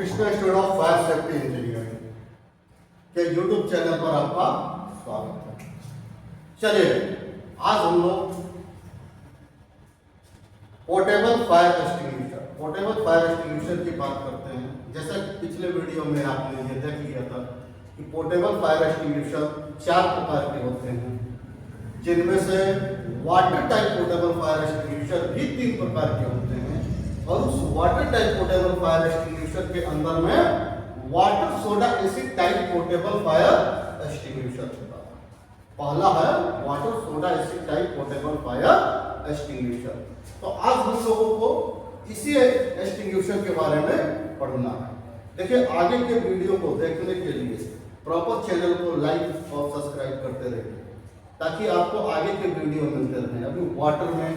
Krishna student of fire safety engineering के YouTube channel पर आपका स्वागत है। चलिए आज हम लोग पोर्टेबल फायर एक्सटिंग्विशर की बात करते हैं। जैसा कि पिछले वीडियो में आपने ये देख लिया था कि पोर्टेबल फायर एक्सटिंग्विशर 4 प्रकार के होते हैं, जिनमें से water type portable fire extinguisher भी 3 प्रकार के होते हैं। और उस water type portable fire extinguisher के अंदर में water soda acid type portable fire extinguisher होता है। पहला है water soda acid type portable fire extinguisher. तो आज हम लोगों को इसी एक्सटिंग्विशर के बारे में पढ़ना है। देखिए, आगे के वीडियो को देखने के लिए प्रॉपर चैनल को लाइक और सब्सक्राइब करते रहिए ताकि आपको आगे के वीडियो मिलते रहें। अभी वाटर में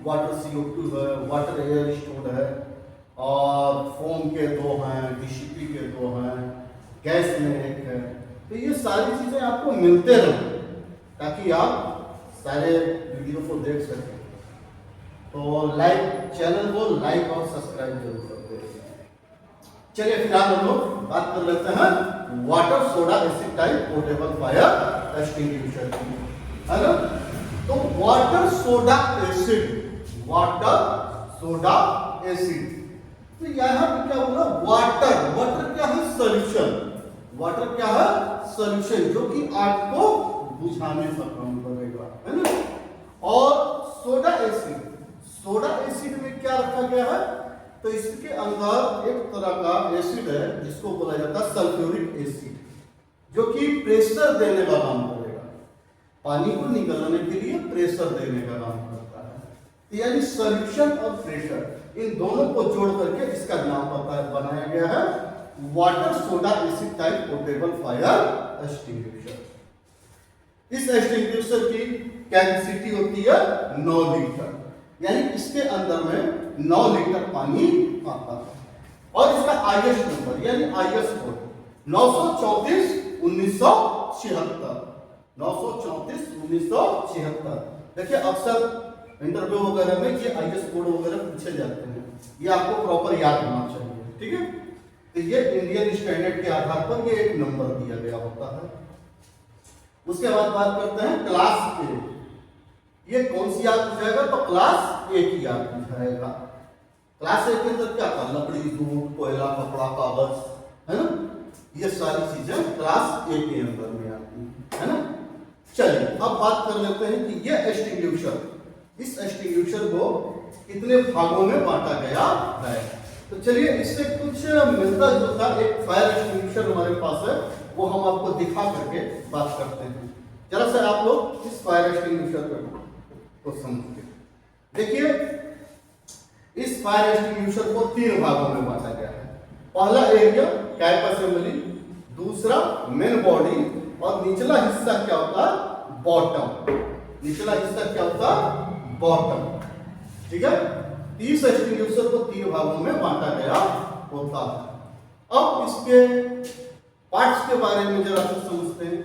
वाटर CO2 है, वाटर एयर स्टोर है, और फोम के 2 हैं, DCP के 2 हैं, गैस में 1 है। तो ये सारी चीजें आपको मिलते रहें ताकि आप सारे वीडियो को देख सकें। तो चैनल को लाइक और सब्सक्राइब जरूर करते रहिए। चलिए फिलहाल हम लोग बात कर लेते हैं water soda acid type portable fire extinguisher की, है ना। तो वाटर सोडा एसिड तो यहाँ पे क्या बोला, वाटर क्या है, सॉल्यूशन। वाटर क्या है, सॉल्यूशन, जो कि आग को बुझाने का काम करेगा, है ना। और सोडा एसिड में क्या रखा गया है, तो इसके अंदर एक तरह का एसिड है जिसको बोला जाता है सल्फ्यूरिक एसिड, जो कि प्रेशर देने का काम करेगा। पानी को निकलने के लिए प्रेशर देने का काम करता है। यानी सॉल्यूशन और प्रेशर, इन दोनों को जोड़ करके इसका नाम बनाया गया है water soda acid type portable fire extinguisher. इस एक्सटिंग्विशर की कैपेसिटी होती है 9 लीटर, यानी इसके अंदर में 9 लीटर पानी आता है। और इसका IS नंबर यानी IS कोड 934/1976। देखिए, अक्सर इंटरव्यू वगैरह में ये IS कोड वगैरह पूछे जाते हैं, ये आपको प्रॉपर याद होना चाहिए, ठीक है। तो ये इंडियन स्टैंडर्ड के आधार पर ये एक नंबर दिया गया होता है। उसके बाद बात करते हैं क्लास ए। ये कौन सी आग बुझाएगा, तो क्लास ए की आग बुझाएगा। क्लास ए के अंदर क्या था, लकड़ी, दूध, कोयला, कपड़ा, कागज, है ना। ये सारी चीजें क्लास ए के अंदर में आती है ना। चलिए अब बात कर लेते हैं कि ये इस एक्सटिंग्विशर को कितने भागों में बांटा गया है। तो चलिए इससे कुछ मिलता जुलता एक फायर एक्सटिंग्विशर हमारे पास है, वो हम आपको दिखा करके बात करते हैं। जरा सा आप लोग इस फायर एक्सटिंग्विशर को समझिए। देखिए, इस फायर एक्सटिंग्विशर को 3 भागों में बांटा गया है। पहला एरिया कैप असेंबली, दूसरा मेन बॉडी, और निचला हिस्सा क्या होता है, बॉटम। ठीक है। इस एक्सटिंग्विशर को 3 भागों में बांटा गया होता है। अब इसके पार्ट्स के बारे में जरा सा समझते हैं।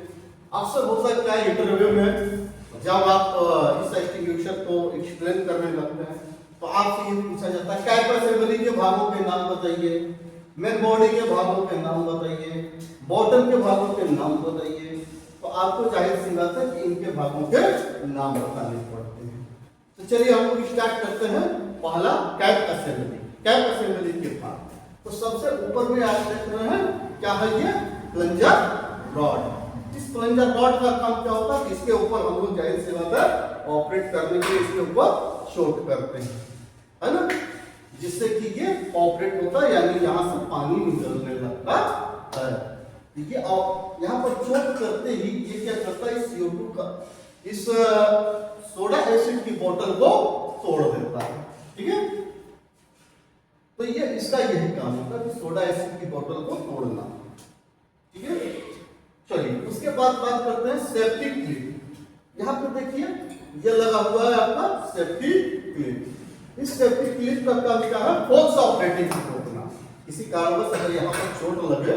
अक्सर होता है क्या, इंटरव्यू में जब आप इस एक्सटिंग्विशर को एक्सप्लेन करने लगते हैं तो आपसे ये पूछा जाता है कैप असेंबली के भागों के नाम बताइए, मेन बॉडी के भागों के नाम बताइए, बॉटम के भागों के नाम बताइए। तो आपको जाहिर सी बात है कि इनके भागों के नाम बताने पड़ते हैं। तो चलिए हम लोग स्टार्ट करते हैं। पहला कैप असेंबली के भाग। तो सबसे ऊपर में आप देख रहे हैं क्या है, ये प्लंजर रॉड। इस प्लंजर रॉड का काम क्या होता है, इसके ऊपर हम लोग जाहिर सी बात है ऑपरेट करने के लिए इसके ऊपर शॉट करते हैं, है ना, जिससे कि ये ऑपरेट होता है, यानी यहाँ से पानी निकलने लगता है। देखिए, यहाँ पर चोट करते ही ये क्या करता है, CO2 का इस सोडा एसिड की बोतल को तोड़ देता है, ठीक है। तो ये इसका यही काम होता है कि सोडा एसिड की बोतल को तोड़ना, ठीक है। चलिए उसके बाद बात करते हैं सेफ्टी क्लिप। यहाँ पे देखिए ये लगा हुआ है आपका सेफ्टी क्लिप। इस सेफ्टी क्लिप का काम क्या है, फॉल्स ऑपरेटिंग को रोकना। किसी कारणवश अगर यहाँ पर चोट लगे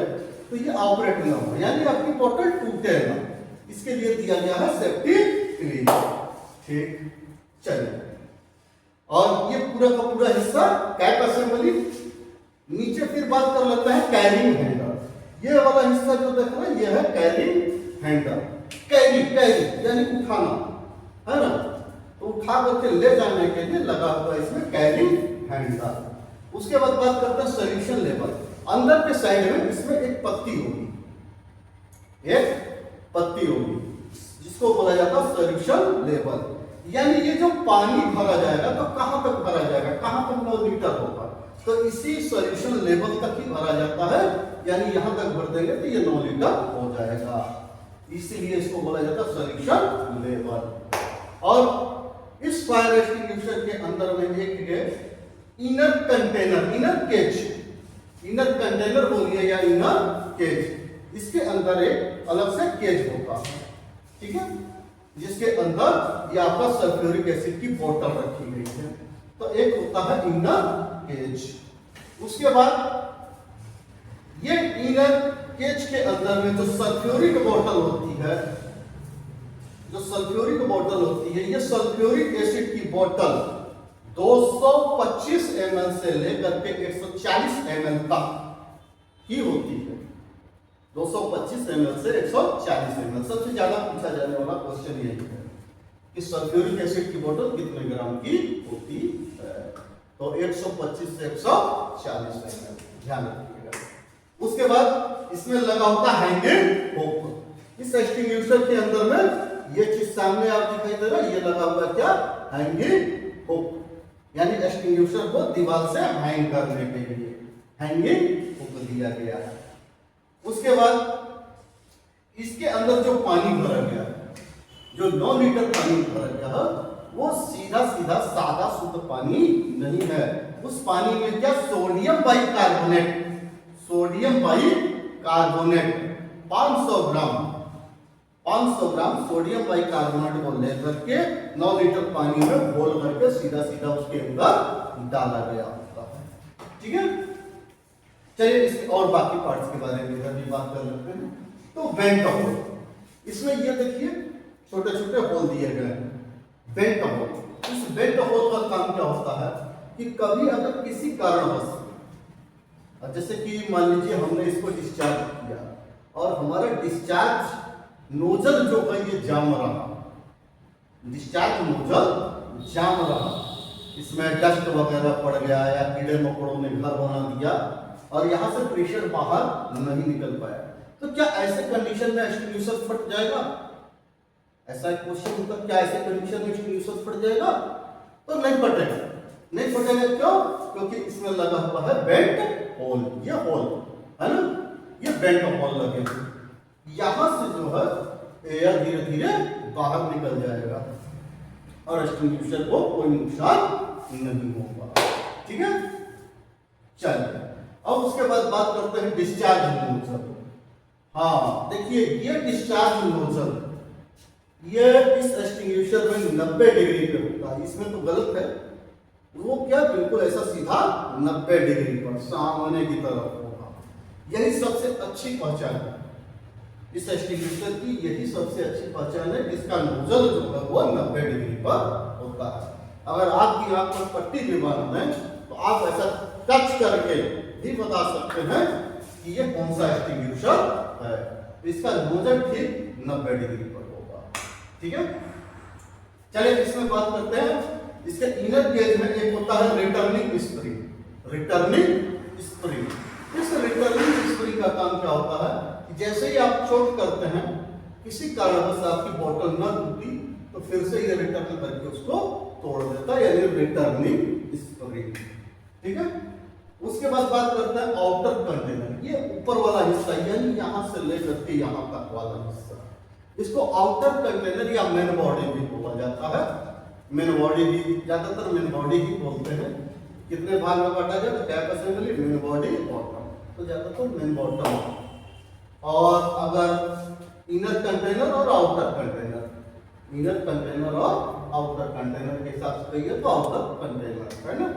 तो ये ऑपरेट ना हो, यानी आपकी बोतल टूटे ना, इसके लिए दिया गया है सेफ्टी क्लिप, ठीक। चलिए, और ये पूरा का पूरा हिस्सा कैप असेंबली, नीचे फिर बात कर लेते हैं कैरिंग हैंडल। ये वाला हिस्सा जो देख रहे हैं ये है कैरिंग हैंडल। कैरी कैरी यानी उठाना, है ना, तो उठा करके ले जाने के लिए लगा हुआ इसमें कैरिंग हैंडल। उसके बाद बात करते हैं सॉल्यूशन लेवल। अंदर के साइड में इसमें एक पत्ती होगी, एक पत्ती होगी जिसको बोला जाता है सॉल्यूशन लेवल। यानी ये जो पानी भरा जाएगा तो कहां तक भरा जाएगा, कहां तक 9 लीटर होगा, तो इसी सॉल्यूशन लेवल तक ही भरा जाता है। यानी यहां तक भर देंगे तो ये 9 लीटर हो जाएगा, इसीलिए इसको बोला जाता है सॉल्यूशन लेवल। और इस फायर एक्सटिंग्विशर के अंदर में एक है inner container, inner cage, inner container बोलिए या इनर केज। इसके अंदर एक अलग से केज होता है, ठीक है, जिसके अंदर ये आपका सल्फ्यूरिक एसिड की बोतल रखी गई है। तो एक होता है इनर केज। उसके बाद ये इनर केज के अंदर में जो सल्फ्यूरिक बोतल होती है, जो सल्फ्यूरिक बोतल होती है, ये सल्फ्यूरिक एसिड की बोतल 225 ml से लेकर के 140 ml तक की होती है। 225 ml से 140 ml। सबसे ज्यादा पूछा जाने वाला क्वेश्चन यही है कि सल्फ्यूरिक एसिड की बोतल कितने ग्राम की होती है। तो 125 से 140 ml ध्यान रखिएगा। उसके बाद इसमें लगा होता है हैंगिंग हुक। इस एक्सटिंग्विशर के अंदर में ये चीज सामने आप दिखाई दे रहा है, ये लगा हुआ क्या, हैंगिंग हुक, यानी एक्सटिंग्विशर को दीवार से हैंग करने के लिए हैंगिंग हुक दिया गया है। उसके बाद इसके अंदर जो पानी भरा गया है, जो 9 लीटर पानी भरा गया है, वो सीधा सीधा सादा शुद्ध पानी नहीं है। उस पानी में क्या, सोडियम बाइकार्बोनेट, सोडियम बाइकार्बोनेट 500 ग्राम, 500 ग्राम सोडियम बाइकार्बोनेट को लेकर के 9 लीटर पानी में घोल करके सीधा सीधा उसके अंदर डाला गया होता है, ठीक है। चलिए इसके और बाकी पार्ट्स के बारे में भी बात कर लेते हैं। तो वेंट होल, इसमें ये देखिए छोटे छोटे होल दिए गए हैं, वेंट होल। इस वेंट होल का काम क्या होता है कि कभी अगर किसी कारणवश, जैसे कि मान लीजिए हमने इसको डिस्चार्ज किया और हमारा डिस्चार्ज नोजल जो है ये जाम रहा, डिस्चार्ज नोजल जाम रहा, इसमें डस्ट वगैरह पड़ गया या कीड़े मकोड़ों ने घर बना दिया और यहां से प्रेशर बाहर नहीं निकल पाया, तो क्या ऐसे कंडीशन में एक्सटिंग्विशर फट जाएगा? ऐसा क्वेश्चन होता है, क्या ऐसे कंडीशन में एक्सटिंग्विशर फट जाएगा? तो नहीं फटेगा, नहीं फटेगा क्यों? क्योंकि इसमें लगा हुआ है वेंट होल, ये होल है ना, ये वेंट होल लगे हुए, यहां से जो है एयर धीरे धीरे बाहर निकल जाएगा और एक्सटिंग्विशर को कोई नुकसान नहीं होगा, ठीक है। चलिए अब उसके बाद बात करते हैं डिस्चार्ज नोजल। हाँ देखिए ये डिस्चार्ज नोजल, ये इस एक्सटिंग्विशर में 90 डिग्री पे होता है, इसमें तो गलत है, वो क्या बिल्कुल ऐसा सीधा 90 डिग्री पर सामने की तरफ होगा। यही सबसे अच्छी पहचान है इस एक्सटिंग्विशर की, यही सबसे अच्छी पहचान है, इसका नोजल जो है वो 90 डिग्री पर होता है। अगर आपकी आंख पर पट्टी भी बांध दें तो आप ऐसा टच करके भी बता सकते हैं कि ये कौन सा एक्सटिंग्विशर है। इसका नोजल ठीक 90 डिग्री पर होगा, ठीक है। चलिए इसमें बात करते हैं, इसके इनर केज में एक होता है रिटर्निंग स्प्रिंग, रिटर्निंग स्प्रिंग। इस रिटर्निंग स्प्रिंग का काम क्या होता है कि जैसे ही आप चोट करते हैं, किसी कारणवश आपकी बोतल न टूटी तो फिर से ये रिटर्न करके उसको तोड़ देता है, यानी रिटर्निंग स्प्रिंग, ठीक है। उसके बाद बात करते हैं आउटर कंटेनर, ये ऊपर वाला हिस्सा यानी यहां से लेकर के यहां तक वाला हिस्सा, इसको आउटर कंटेनर या मेन बॉडी भी बोला जाता है। मेन बॉडी भी, ज्यादातर मेन बॉडी ही बोलते हैं। कितने भाग में बांटा जाए तो cap assembly, main body, bottom, तो ज्यादातर मेन बॉटम। और अगर इनर कंटेनर और आउटर कंटेनर, इनर कंटेनर और आउटर कंटेनर के हिसाब से कहिए तो आउटर कंटेनर है ना।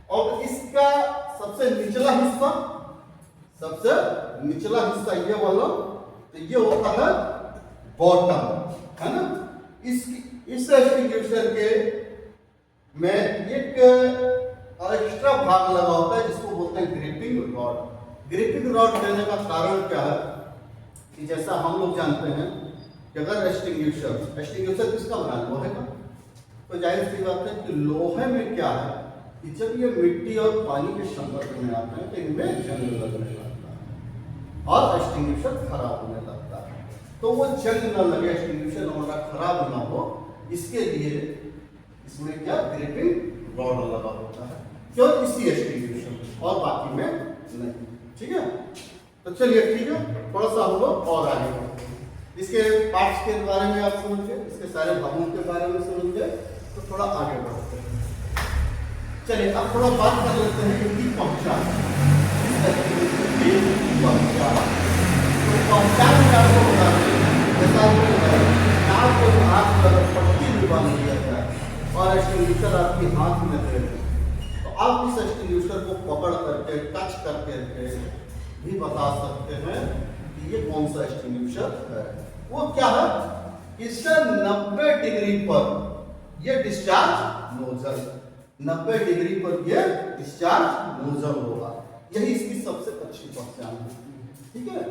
और इसका सबसे निचला हिस्सा, सबसे निचला हिस्सा ये वाला, तो ये होता है बॉटम, है ना। इस एक्सटिंग्विशर के में एक एक्स्ट्रा भाग लगा होता है जिसको बोलते बोलते हैं ग्रिपिंग रॉड। ग्रिपिंग रॉड कहने का कारण क्या है कि जैसा हम लोग जानते हैं कि अगर एक्सटिंग्विशर किसका बना है, लोहे का, तो जाहिर सी बात है कि लोहे में क्या है कि जब ये मिट्टी और पानी के संपर्क में आते हैं तो इनमें जंग लगने लगता है और एक्सटिंग्विशर खराब होने लगता है। तो वो जंग न लगे, एक्सटिंग्विशर हमारा खराब ना हो, इसके लिए इसमें क्या ग्रिपिंग रॉड लगा होता है, क्यों, इसी एक्सटिंग्विशर और बाकी में नहीं। ठीक है, तो चलिए ठीक है, थोड़ा सा हम लोग और आगे बढ़ते हैं। इसके पार्ट्स के बारे में आप समझ गए, इसके सारे भागों के बारे में समझ गए, तो थोड़ा आगे बढ़ते हैं। चलिए अब थोड़ा बात कर लेते हैं इनकी पहचान। तो पहचान में आपको बता दें, जैसा आपको हाथ पर पट्टी भी बांध दिया जाए और एक्सटिंग्विशर आपके हाथ में दे दें, तो आप इस एक्सटिंग्विशर को पकड़ करके टच करके भी बता सकते हैं कि ये कौन सा एक्सटिंग्विशर है। वो क्या है, इससे 90 डिग्री पर ये डिस्चार्ज नोजल, 90 डिग्री पर ये डिस्चार्ज नोजल होगा, यही इसकी सबसे अच्छी पहचान है। ठीक है,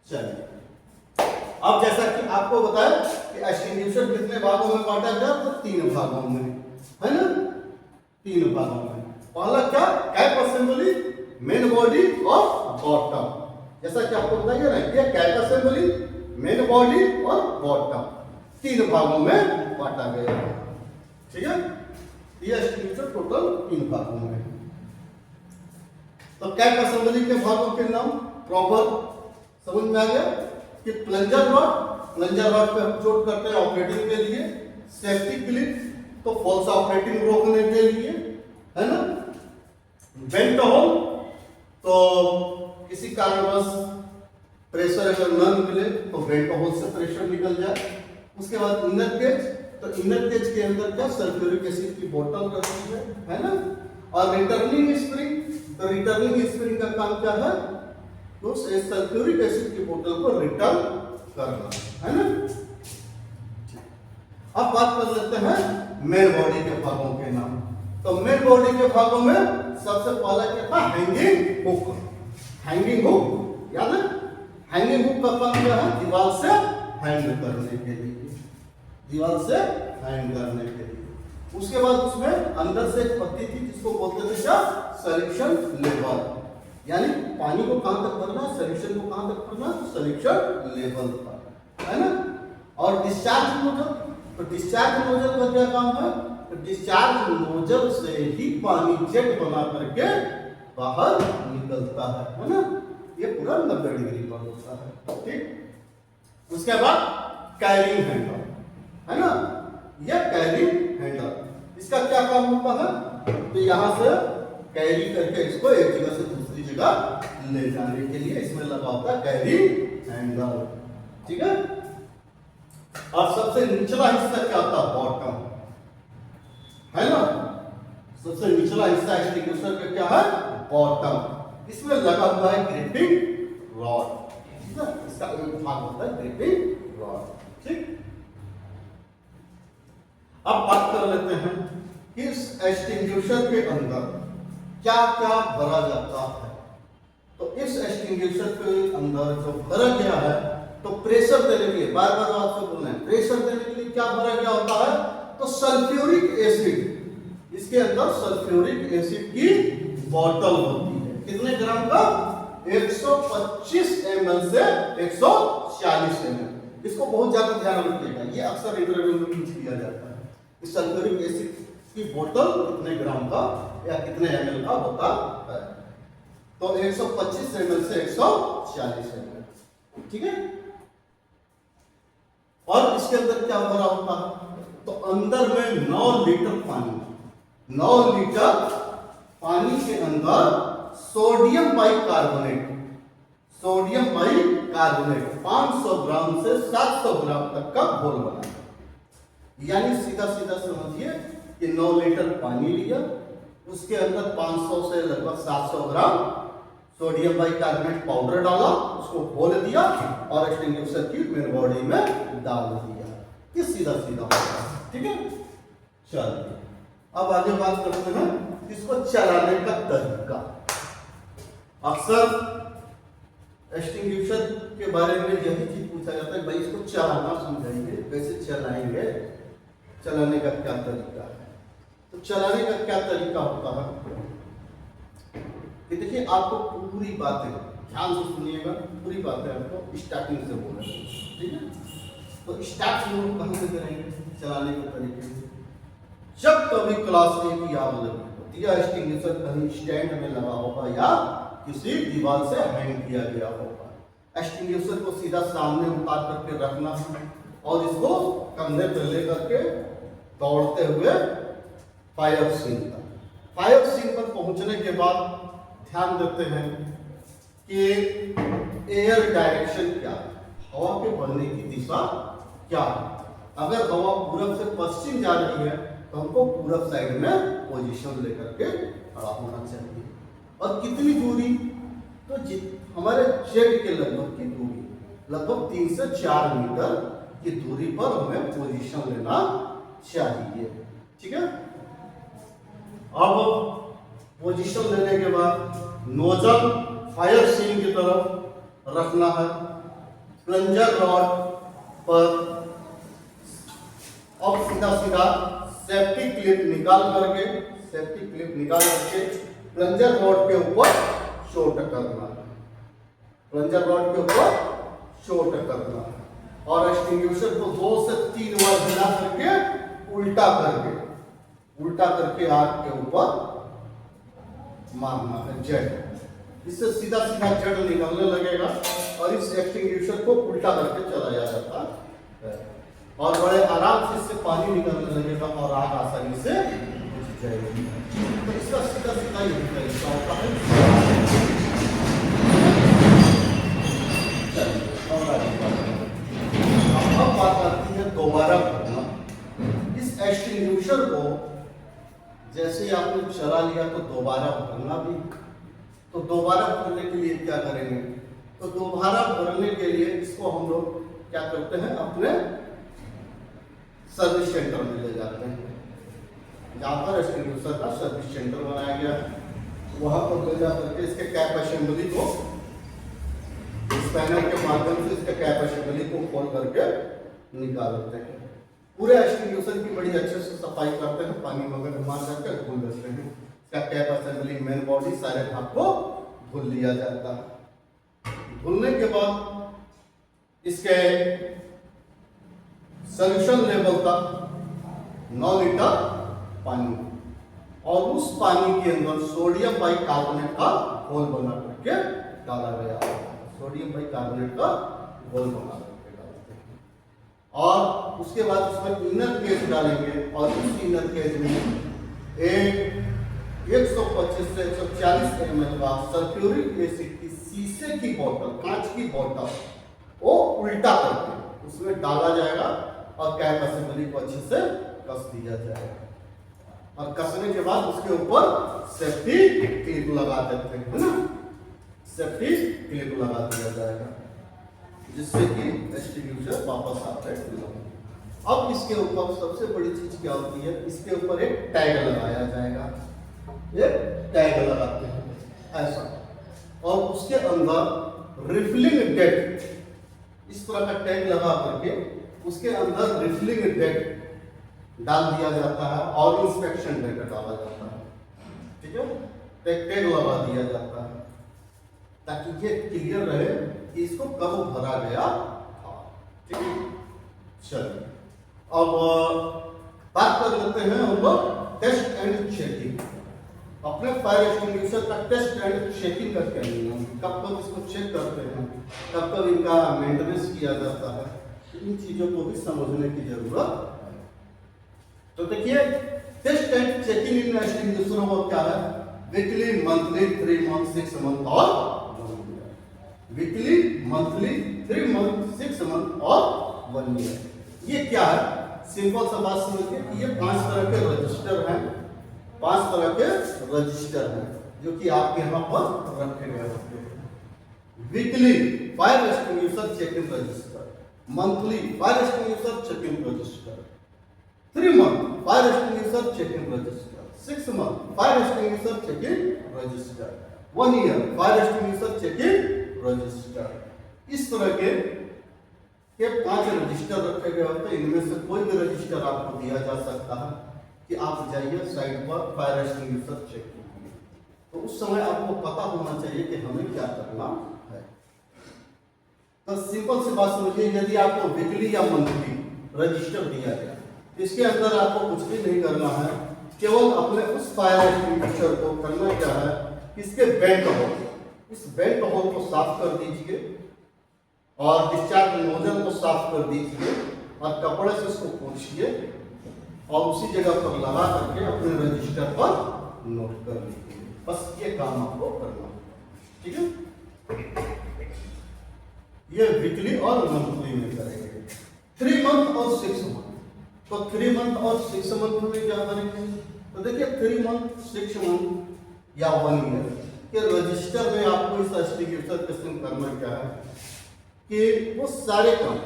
चलिए अब जैसा कि आपको बताया कि एक्सटिंग्विशर कितने भागों में बांटा गया, तो 3 भागों में, है ना, 3 भागों में। पहला क्या, कैप असेंबली, मेन बॉडी और बॉटम। जैसा कि आपको बताइए ना, ये कैप असेंबली, मेन बॉडी और बॉटम 3 भागों में बांटा गया है। ठीक है, ये एक्सटिंग्विशर टोटल 3 भागों में है। तो कैप असेंबली के भागों के नाम प्रॉपर समझ में आ गया कि प्लंजर रॉड पे हम चोट करते हैं ऑपरेटिंग के लिए, सेफ्टी क्लिप तो फॉल्स ऑपरेटिंग रोकने के लिए, है ना, बेंट होल तो किसी कारणवश प्रेशर अगर न निकले तो बेंट होल से प्रेशर निकल जाए। उसके बाद इनर केज, तो इनर केज के अंदर क्या सल्फ्यूरिक एसिड की बोतल रहती है ना, और रिटर्निंग स्प्रिंग, तो रिटर्निंग स्प्रिंग का काम क्या है, तो सल्फ्यूरिक एसिड की बोतल को रिटर्न करना, है ना। अब बात कर लेते हैं मेन बॉडी के भागों के नाम। तो मेन बॉडी के भागों में सबसे पहला क्या था, हैंगिंग हुक। हैंगिंग हुक याद है, हैंगिंग हुक का काम क्या है, दीवार से हैंग करने के लिए, दीवार से हैंग करने के लिए। उसके बाद उसमें अंदर से एक पत्ती थी जिसको बोलते थे क्या, सॉल्यूशन लेवल, यानी पानी को कहां तक भरना, सॉल्यूशन को कहां तक भरना, तो सॉल्यूशन लेवल पर, है ना। और डिस्चार्ज नोजल, तो डिस्चार्ज नोजल का क्या काम है, तो डिस्चार्ज नोजल से ही पानी जेट बना करके बाहर निकलता है ना। ये पूरा 90 डिग्री पर होता है। ठीक, उसके बाद कैरिंग हैंडल, है ना, यह कैरिंग हैंडल, इसका क्या काम होता है, तो यहां से कैरी करके इसको एक जगह से दूसरी जगह ले जाने के लिए इसमें लगा होता है कैरिंग हैंडल। ठीक है, और सबसे निचला हिस्सा क्या होता है, बॉटम, है ना, सबसे निचला हिस्सा एक्सटिंग्विशर का क्या है, बॉटम, इसमें लगा हुआ है ग्रिपिंग रॉड, ठीक है, इसका एक भाग होता है ग्रिपिंग रॉड। ठीक, अब बात कर लेते हैं कि इस एक्सटिंग्विशर के अंदर क्या क्या भरा जाता है। तो इस एक्सटिंग्विशर के अंदर जो भरा गया है, तो प्रेशर देने के लिए, बार बार आपसे बोलना है, प्रेशर देने के लिए क्या भरा गया होता है, तो सल्फ्यूरिक एसिड, इसके अंदर सल्फ्यूरिक एसिड की बोतल होती है, कितने ग्राम का, 125 ml से 140 ml। इसको बहुत ज्यादा ध्यान रखिएगा, ये अक्सर इंटरव्यू में पूछ लिया जाता है, इस सल्फ्यूरिक एसिड की बोतल कितने ग्राम का या कितने ml का होता है। तो 125 ml से 140 ml, ठीक है। और इसके अंदर क्या भरा होता है, तो अंदर में 9 लीटर पानी, 9 लीटर पानी के अंदर सोडियम बाइकार्बोनेट, सोडियम बाइकार्बोनेट 500 ग्राम से 700 ग्राम तक का घोल बना, यानी सीधा सीधा समझिए कि 9 लीटर पानी लिया, उसके अंदर 500 से लगभग 700 ग्राम सोडियम बाइकार्बोनेट पाउडर डाला, उसको घोल दिया और एक्सटिंग्विशर की मेन बॉडी में डाल दिया, ये सीधा सीधा होगा। ठीक है, चलिए अब आगे बात करते हैं इसको चलाने का तरीका। अक्सर एक्सटिंग्विशर के बारे में यही चीज पूछा जाता है, भाई इसको चलाना समझाइए, कैसे चलाएंगे, चलाने का क्या तरीका है। तो चलाने का क्या तरीका होता है कि देखिए, आपको पूरी बातें ध्यान से सुनिएगा, पूरी बातें आपको स्टार्टिंग से बोलेंगे, ठीक है। तो स्टार्ट हम लोग कहाँ से करेंगे, चलाने के तरीके से। जब कभी क्लास में की आग लगी होती है, एक्सटिंग्विशर कहीं स्टैंड में लगा होगा या किसी दीवार से हैंग किया गया होगा, एक्सटिंग्विशर को सीधा सामने उतार करके रखना है और इसको कंधे पर लेकर के दौड़ते हुए फायर सीन पर, फायर सीन पर पहुंचने के बाद ध्यान देते हैं कि एयर डायरेक्शन क्या है, हवा के बढ़ने की दिशा क्या है। अगर हवा पूरब से पश्चिम जा रही है तो हमको पूरब साइड में पोजीशन लेकर के खड़ा होना चाहिए। और कितनी दूरी, तो हमारे जेट के लगभग की दूरी, लगभग 3 से 4 मीटर की दूरी पर हमें पोजीशन लेना चाहिए, ठीक है। अब पोजीशन लेने के बाद नोजल फायर सीन की तरफ रखना है, प्लंजर रॉड पर अब सीधा सीधा सेफ्टी क्लिप निकाल करके प्लंजर रॉड के ऊपर शॉट करना है, प्लंजर रॉड के ऊपर शॉट करना है और एक्सटिंग्विशर को 2 से 3 बार हिला करके उल्टा करके आग के ऊपर मारना है जेट। इससे सीधा सीधा जेट निकलने लगेगा और इस एक्सटिंग्विशर को उल्टा करके चलाया जाता है और बड़े आराम से इससे पानी निकलने लगेगा और आग आसानी से बुझ जाएगी। तो इसका सीधा सीधा यही तरीका होता है। अब बात आती है दोबारा भरना। इस एक्सटिंग्विशर को जैसे ही आपने चला लिया तो दोबारा भरना भी, तो दोबारा भरने के लिए क्या करेंगे, तो दोबारा भरने के लिए इसको हम लोग क्या करते हैं, अपने सर्विस सेंटर में ले जाते हैं। जहाँ पर एक्सटिंग्विशर का सर्विस सेंटर बनाया गया है वहाँ पर ले जा करके इसके कैप असेंबली को, इस पैनल के माध्यम से इसके कैप असेंबली को खोल करके निकालते हैं। पूरे एक्सटिंग्विशर की बड़ी अच्छे से सफाई करते हैं, पानी वगैरह मार करके धुल देते हैं। इसका कैप असेंबली, मेन बॉडी, सारे भाग को धुल लिया जाता है। धुलने के बाद इसके सॉल्यूशन लेवल तक 9 लीटर पानी और उस पानी के अंदर सोडियम बाइकार्बोनेट का घोल बना करके डाला गया है। सोडियम बाइकार्बोनेट का घोल बना करके डालते हैं और उसके बाद उसमें इनर केज डालेंगे और उस इनर केज में एक 125 से 140 ml का सल्फ्यूरिक एसिड की शीशे की बोतल, कांच की बोतल वो उल्टा करके उसमें डाला जाएगा और कैप असेंबली को अच्छे से कस दिया जाएगा और कसने के बाद उसके ऊपर सेफ्टी क्लिप लगा देते हैं, है ना, सेफ्टी क्लिप लगा दिया जाएगा जिससे कि एक्सटिंग्विशर वापस आता है। अब इसके ऊपर सबसे बड़ी चीज क्या होती है, इसके ऊपर एक टैग लगाया जाएगा, एक टैग लगाते हैं ऐसा, और उसके अंदर रिफिलिंग डेट, इस तरह का टैग लगा करके उसके अंदर रिफिलिंग डेट डाल दिया जाता है और इंस्पेक्शन डेट डाला जाता है, ठीक है, टैग लगा दिया जाता है ताकि ये क्लियर रहे कि इसको कब भरा गया था, ठीक है। चलिए अब बात कर लेते हैं हम लोग टेस्ट एंड चेकिंग। अपने फायर एक्सटिंग्विशर का टेस्ट एंड चेकिंग का क्या नियम, कब कब इसको चेक करते हैं, कब कब इनका मेंटेनेंस किया जाता है, इन चीजों को भी समझने की जरूरत है। तो देखिए टेस्ट एंड चेकिंग इन एक्सटिंग्विशर को क्या है, वीकली, मंथली, 3 मंथ, 6 मंथ और 1 year. Weekly, monthly, 3 month, 6 month और 1 ईयर। ये क्या है, सिंपल सा बात समझिए कि ये 5 तरह के रजिस्टर हैं, 5 तरह के रजिस्टर हैं जो कि आपके यहाँ पर रखे गए होते हैं। Weekly fire extinguisher checking register, monthly fire extinguisher checking register, 3 month fire extinguisher checking register, 6 month fire extinguisher checking register. 1 year fire extinguisher checking register. इस तरह के 5 रजिस्टर रखे गए होते हैं। इनमें से कोई भी रजिस्टर आपको दिया जा सकता है कि आप जाइए साइट पर फायर एक्सटिंग्विशर चेक कीजिए। तो उस समय आपको पता होना चाहिए कि हमें क्या करना है। तो सिंपल सी बात समझिए, यदि आपको वीकली या मंथली रजिस्टर दिया गया, इसके अंदर आपको कुछ भी नहीं करना है, केवल अपने उस फायर एक्सटिंग्विशर को करना क्या है, इसके वेंट होल, इस वेंट होल को साफ कर दीजिए और डिस्चार्ज नोजल को साफ कर दीजिए और कपड़े से इसको पोंछिए और उसी जगह पर लगा करके अपने रजिस्टर पर नोट कर लीजिए। बस ये काम आपको करना है, ठीक है। ये वीकली और मंथली में करेंगे। 3 मंथ और 6 मंथ। तो 3 मंथ और 6 मंथ में क्या करेंगे, तो देखिए 3 मंथ 6 मंथ या 1 ईयर के रजिस्टर में आपको इस एक्सटिंग्विशर के संग करना क्या है कि वो सारे काम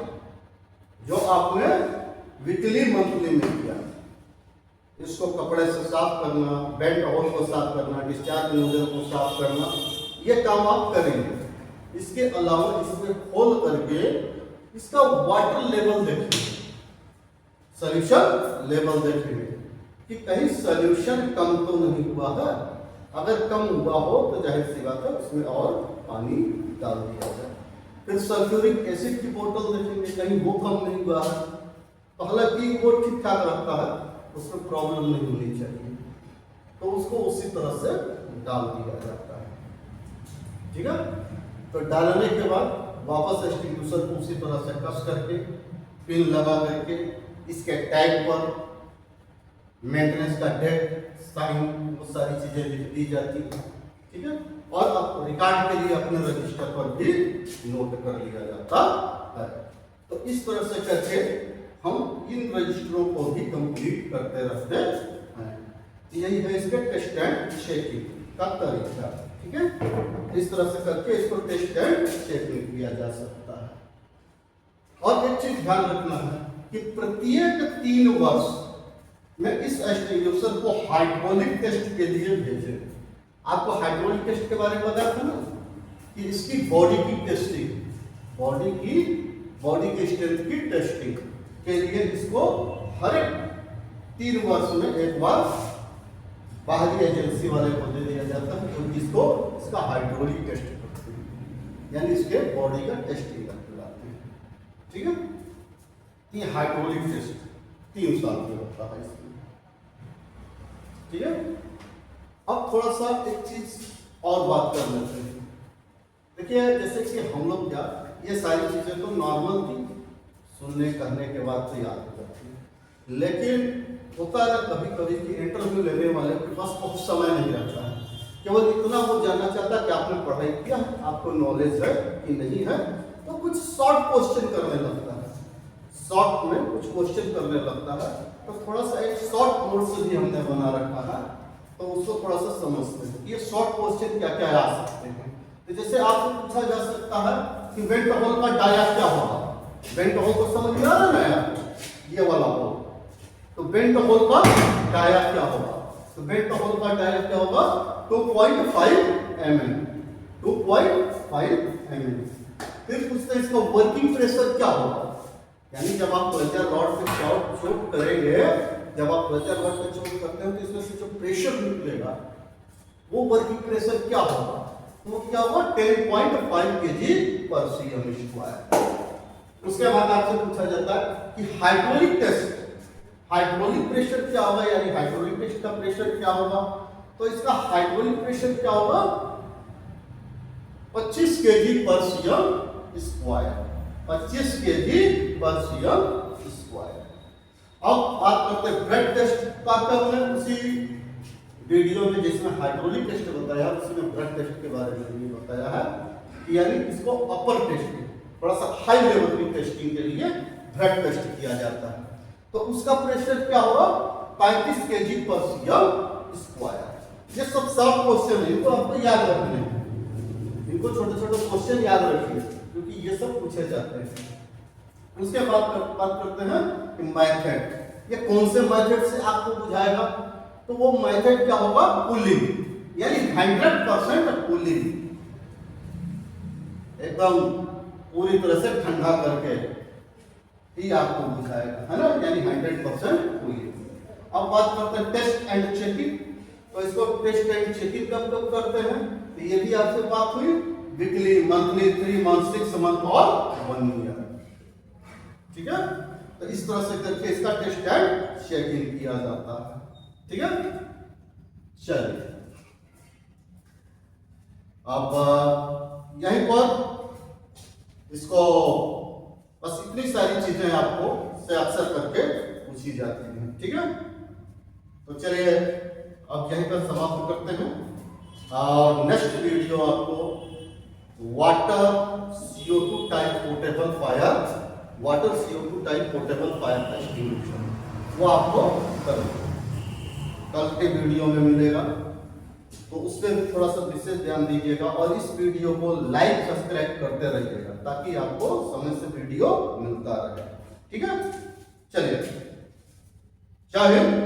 जो आपने वीकली मंथली में किया, इसको कपड़े से साफ करना, बेंट होल को साफ करना, डिस्चार्ज नोजल को साफ करना, ये काम आप करेंगे। इसके अलावा इसमें खोल करके इसका वाटर लेवल देखेंगे, सॉल्यूशन लेवल देखेंगे कि कहीं सॉल्यूशन कम तो नहीं हुआ है। अगर कम हुआ हो तो जाहिर सी बात है उसमें और पानी डाल दिया जाए। फिर सल्फ्यूरिक एसिड की बोतल देखेंगे, कहीं वो कम नहीं हुआ है। हालांकि वो ठीक ठाक रहता है, उसमें प्रॉब्लम नहीं होनी चाहिए, तो उसको उसी तरह से डाल दिया जाता है, ठीक है। तो डालने के बाद वापस एक्सटिंग्विशर को उसी तरह से कस करके पिन लगा करके इसके टैग पर मेंटेनेंस का डेट, साइन, वो सारी चीजें लिख दी जाती है, ठीक है। और आप रिकॉर्ड के लिए अपने रजिस्टर पर भी नोट कर लिया जाता है। तो इस तरह से करके हम इन रजिस्टरों को भी कंप्लीट करते रहते हैं। यही है इसके टेस्ट एंड चेकिंग का तरीका, ठीक है। इस तरह से करके इसको टेस्ट एंड चेकिंग किया जा सकता है। और एक चीज ध्यान रखना है कि प्रत्येक 3 वर्ष में इस एक्सटिंग्विशर को हाइड्रोलिक टेस्ट के लिए भेजें। आपको हाइड्रोलिक टेस्ट के बारे में बताया था ना कि इसकी बॉडी की टेस्टिंग, बॉडी की स्ट्रेंथ की टेस्टिंग के लिए इसको हर एक 3 वर्ष में एक बार बाहरी एजेंसी वाले को दे दिया जाता है, तो इसको इसका हाइड्रोलिक टेस्ट करते हैं, यानी इसके बॉडी का टेस्टिंग करते हैं, ठीक है। ये हाइड्रोलिक टेस्ट 3 साल में होता है इसमें, ठीक है। अब थोड़ा सा एक चीज और बात कर लेते हैं। देखिए जैसे कि हम लोग क्या, ये सारी चीजें तो नॉर्मल थी, सुनने करने के बाद तो याद हो जाती है, लेकिन होता है कभी कभी कि इंटरव्यू लेने वाले के पास बहुत समय नहीं रहता है, केवल इतना वो जानना चाहता है कि आपने पढ़ाई किया, आपको नॉलेज है कि नहीं है, तो कुछ शॉर्ट क्वेश्चन करने लगता है, शॉर्ट में कुछ क्वेश्चन करने लगता है। तो थोड़ा सा एक शॉर्ट नोट्स भी हमने बना रखा है, तो उसको थोड़ा सा समझते हैं ये शॉर्ट क्वेश्चन क्या क्या आ सकते हैं। तो जैसे आपसे पूछा जा सकता है कि वेंट होल का डाया क्या होगा। वेंट होल को समझ में आ रहा है आपको, ये वाला होल। तो वेंट होल का डाया क्या होगा, तो वेंट होल का डाया क्या होगा 2.5 mm, 2.5 mm। फिर पूछते हैं इसका वर्किंग प्रेशर क्या होगा, यानी जब आप प्लंजर रॉड पे शॉट करेंगे, जब आप प्लंजर रॉड पे शॉट करते हैं तो इसमें से जो प्रेशर निकलेगा वो वर्किंग प्रेशर क्या होगा, तो क्या होगा 10.5 kg/cm²। उसके बाद आपसे पूछा जाता है कि हाइड्रोलिक टेस्ट, हाइड्रोलिक प्रेशर क्या होगा, यानी हाइड्रोलिक टेस्ट का प्रेशर क्या होगा, तो इसका हाइड्रोलिक प्रेशर क्या होगा 25 kg/cm², 25 kg/cm²। अब बात करते हैं ब्लड टेस्ट का। हमने उसी वीडियो में जिसमें हाइड्रोलिक टेस्ट बताया उसमें ब्लड टेस्ट के बारे में भी बताया है कि यानी इसको अपर टेस्टिंग, थोड़ा सा हाई लेवल की टेस्टिंग के लिए ब्लड टेस्ट किया जाता है। तो उसका प्रेशर क्या होगा 35 kg/cm²। ये सब शॉर्ट क्वेश्चन है, इनको आपको याद रखने हैं, इनको छोटे छोटे क्वेश्चन याद रखिए क्योंकि ये सब पूछे जाते हैं। उसके बाद बात करते हैं कि मेथड, ये कौन से मेथड से आपको बुझाएगा, तो वो मेथड क्या होगा पुलिंग, यानी 100% कूलिंग, एकदम पूरी तरह से ठंडा करके ही आपको बुझाएगा, है ना, यानी 100% कूलिंग। अब बात करते हैं टेस्ट एंड चेकिंग। तो इसको टेस्ट एंड चेकिंग कब कब करते हैं, तो ये भी आपसे बात हुई, वीकली, मंथली, 3 मंथ, 6 मंथ और 1 ईयर। ठीक है, तो इस तरह से करके इसका टेस्ट एंड चेकिंग किया जाता है। ठीक है, चलिए अब यहीं पर इसको बस इतनी सारी चीजें आपको से अक्सर करके पूछी जाती हैं। ठीक है, तो चलिए अब यहीं पर समाप्त करते हैं और नेक्स्ट वीडियो आपको water CO2 type portable fire, water CO2 type portable fire extinguisher वो आपको कल के वीडियो में मिलेगा। तो उसमें भी थोड़ा सा विशेष ध्यान दीजिएगा और इस वीडियो को लाइक सब्सक्राइब करते रहिएगा ताकि आपको समय से वीडियो मिलता रहे। ठीक है, चलिए, जय हिंद।